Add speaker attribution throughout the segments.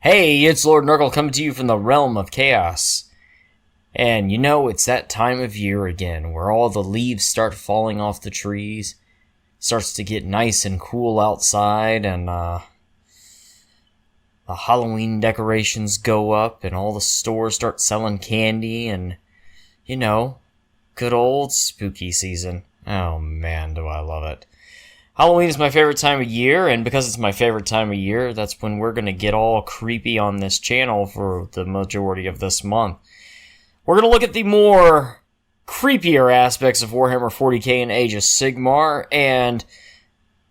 Speaker 1: Hey, it's Lord Nurgle coming to you from the realm of chaos. And you know, it's that time of year again where all the leaves start falling off the trees. Starts to get nice and cool outside, and the Halloween decorations go up and all the stores start selling candy and, you know, good old spooky season. Oh man, do I love it. Halloween is my favorite time of year, and because it's my favorite time of year, that's when we're going to get all creepy on this channel for the majority of this month. We're going to look at the more creepier aspects of Warhammer 40k and Age of Sigmar, and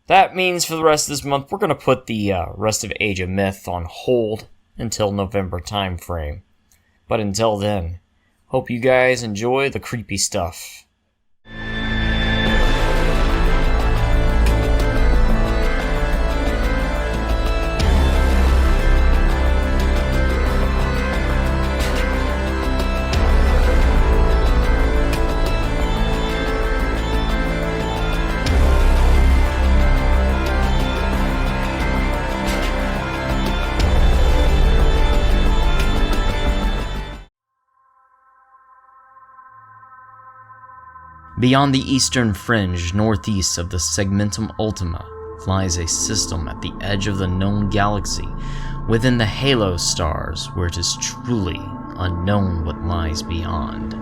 Speaker 1: that means for the rest of this month, we're going to put the rest of Age of Myth on hold until November time frame. But until then, hope you guys enjoy the creepy stuff. Beyond the eastern fringe, northeast of the Segmentum Ultima, lies a system at the edge of the known galaxy, within the halo stars, where it is truly unknown what lies beyond.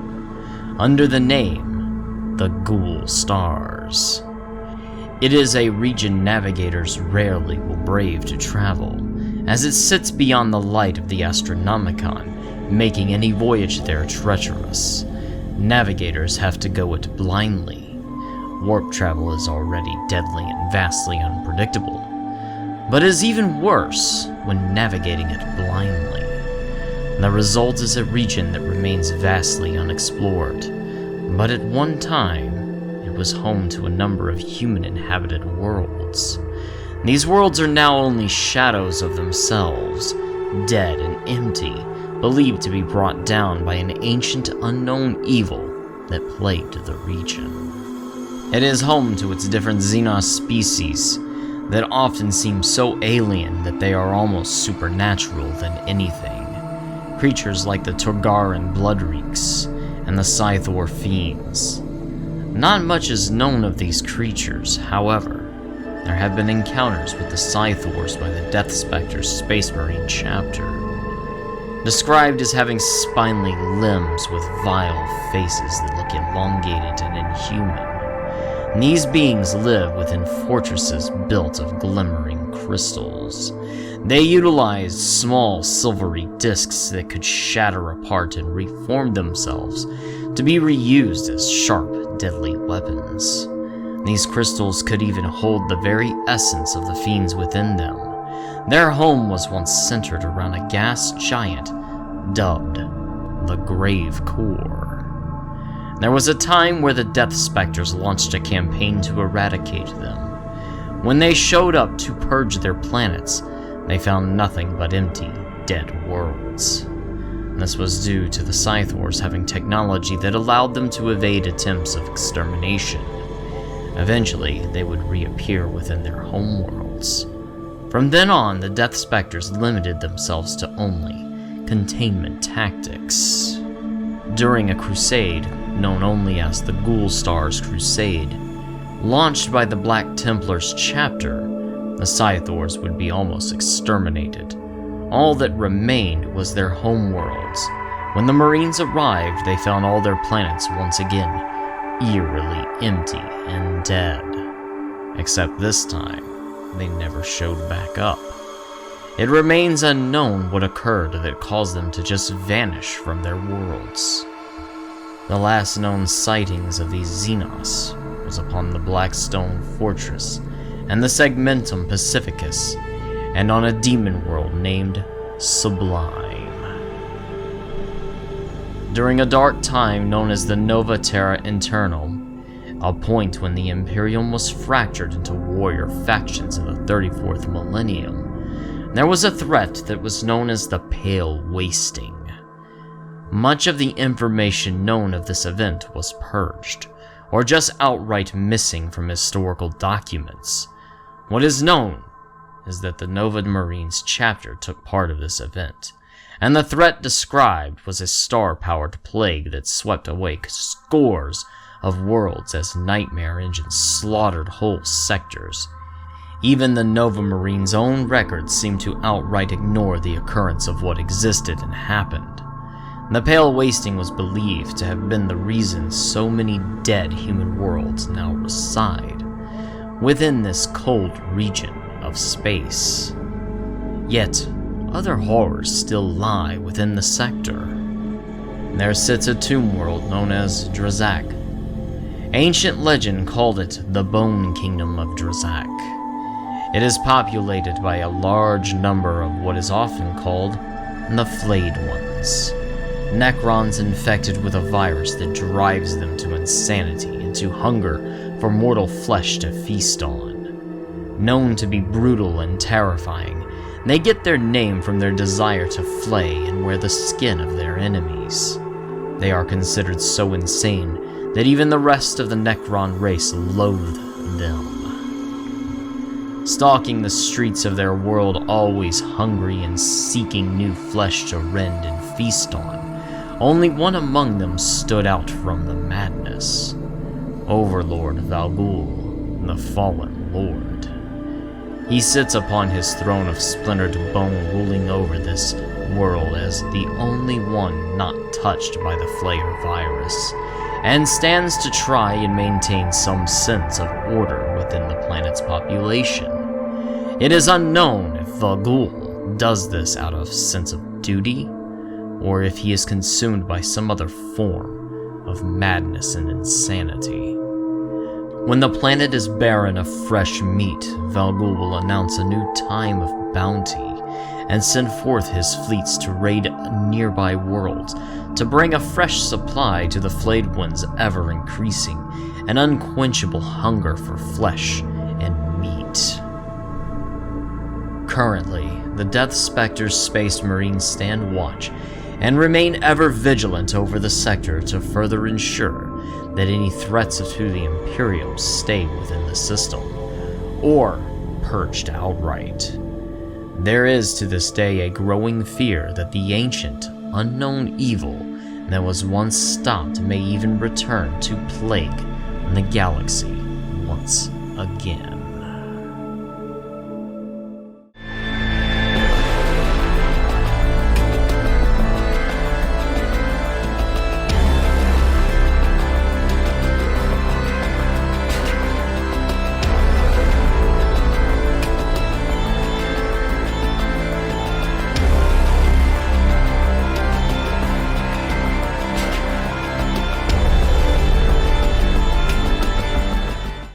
Speaker 1: Under the name, the Ghoul Stars. It is a region navigators rarely will brave to travel, as it sits beyond the light of the Astronomicon, making any voyage there treacherous. Navigators have to go it blindly. Warp travel is already deadly and vastly unpredictable, but is even worse when navigating it blindly. The result is a region that remains vastly unexplored, but at one time, it was home to a number of human-inhabited worlds. These worlds are now only shadows of themselves, dead and empty, believed to be brought down by an ancient unknown evil that plagued the region. It is home to its different Xenos species that often seem so alien that they are almost supernatural than anything. Creatures like the Torgaran Bloodreeks and the Scythor Fiends. Not much is known of these creatures, however. There have been encounters with the Scythors by the Death Spectre's Space Marine chapter, described as having spindly limbs with vile faces that look elongated and inhuman. These beings live within fortresses built of glimmering crystals. They utilize small silvery discs that could shatter apart and reform themselves to be reused as sharp, deadly weapons. These crystals could even hold the very essence of the fiends within them. Their home was once centered around a gas giant dubbed the Grave Core. There was a time where the Death Specters launched a campaign to eradicate them. When they showed up to purge their planets, they found nothing but empty, dead worlds. This was due to the Scythors having technology that allowed them to evade attempts of extermination. Eventually, they would reappear within their homeworlds. From then on, the Death Specters limited themselves to only containment tactics. During a crusade, known only as the Ghoul Stars Crusade, launched by the Black Templars chapter, the Scythors would be almost exterminated. All that remained was their homeworlds. When the Marines arrived, they found all their planets once again eerily empty and dead. Except this time, they never showed back up. It remains unknown what occurred that caused them to just vanish from their worlds. The last known sightings of these Xenos was upon the Blackstone Fortress and the Segmentum Pacificus, and on a demon world named Sublime. During a dark time known as the Nova Terra Internal, a point when the Imperium was fractured into warrior factions in the 34th millennium, there was a threat that was known as the Pale Wasting. Much of the information known of this event was purged, or just outright missing from historical documents. What is known is that the Nova Marines chapter took part of this event, and the threat described was a star-powered plague that swept away scores of worlds as nightmare engines slaughtered whole sectors. Even the Nova Marines' own records seemed to outright ignore the occurrence of what existed and happened. The Pale Wasting was believed to have been the reason so many dead human worlds now reside within this cold region of space. Yet, other horrors still lie within the sector. There sits a tomb world known as Drazak. Ancient legend called it the Bone Kingdom of Drazak. It is populated by a large number of what is often called the Flayed Ones. Necrons infected with a virus that drives them to insanity and to hunger for mortal flesh to feast on. Known to be brutal and terrifying, they get their name from their desire to flay and wear the skin of their enemies. They are considered so insane that even the rest of the Necron race loathe them. Stalking the streets of their world, always hungry and seeking new flesh to rend and feast on, only one among them stood out from the madness. Overlord Valgul, the Fallen Lord. He sits upon his throne of splintered bone, ruling over this world as the only one not touched by the Flayer virus, and stands to try and maintain some sense of order within the planet's population. It is unknown if Valgul does this out of sense of duty, or if he is consumed by some other form of madness and insanity. When the planet is barren of fresh meat, Valgul will announce a new time of bounty and send forth his fleets to raid nearby worlds to bring a fresh supply to the Flayed One's ever-increasing and unquenchable hunger for flesh and meat. Currently, the Death Spectre's Space Marines stand watch and remain ever vigilant over the sector to further ensure that any threats to the Imperium stay within the system, or purged outright. There is to this day a growing fear that the ancient, unknown evil that was once stopped may even return to plague the galaxy once again.